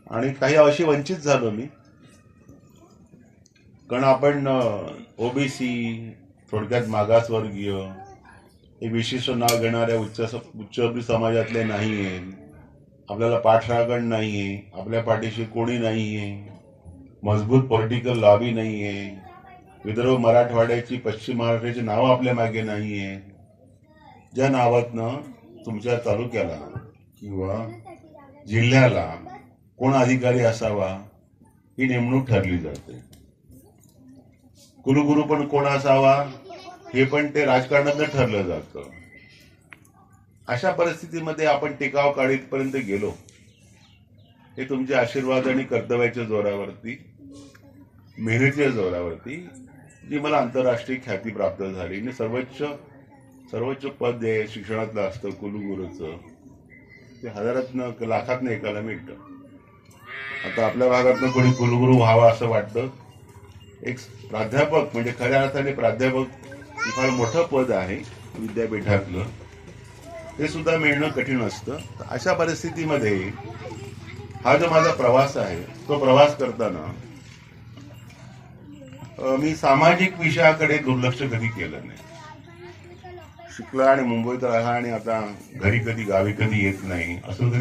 आणि काही अंशी वंचित झालो मी, कारण आपण ओबीसी, थोडक्यात मागासवर्गीय, एक विशिष्ट नाव घेणाऱ्या उच्चवर्गीय समाजातले नाहीये. आपल्याला पाठराखण नाहीये, आपल्या पाठीशी कोणी नाहीये, मजबूत पॉलिटिकल लॉबी नाहीये, विदर्भ मराठवाड्याची, पश्चिम महाराष्ट्राची नावं आपल्या मागे नाहीये. ज्या नावातनं तुमच्या तालुक्याला किंवा जिल्ह्याला कोण अधिकारी असावा ही नेमणूक ठरली जाते. कुलगुरू पण कोण असावा हे पण ते राजकारणातनं ठरलं जातं. अशा परिस्थितीमध्ये आपण टिकाव काढीतपर्यंत गेलो हे तुमचे आशीर्वाद आणि कर्तव्याच्या जोरावरती, मेहनतीच्या जोरावरती, जी मला आंतरराष्ट्रीय ख्याती प्राप्त झाली. आणि सर्वोच्च पद आहे शिक्षणातलं असतं कुलगुरूचं, ते हजारातनं लाखातनं एकाला मिळतं. आता आपल्या भागातनं कोणी कुलगुरू व्हावा असं वाटतं. एक प्राध्यापक म्हणजे खऱ्या अर्थाने प्राध्यापक फार मोठं पद आहे विद्यापीठातलं, ते सुद्धा मिळणं कठीण असतं. अशा परिस्थितीमध्ये हा जो माझा प्रवास आहे, तो प्रवास करताना मी सामाजिक विषयाकडे दुर्लक्ष कधी केलं नाही. शिकला आणि मुंबईत राहा आणि आता घरी कधी गावी कधी येत नाही असं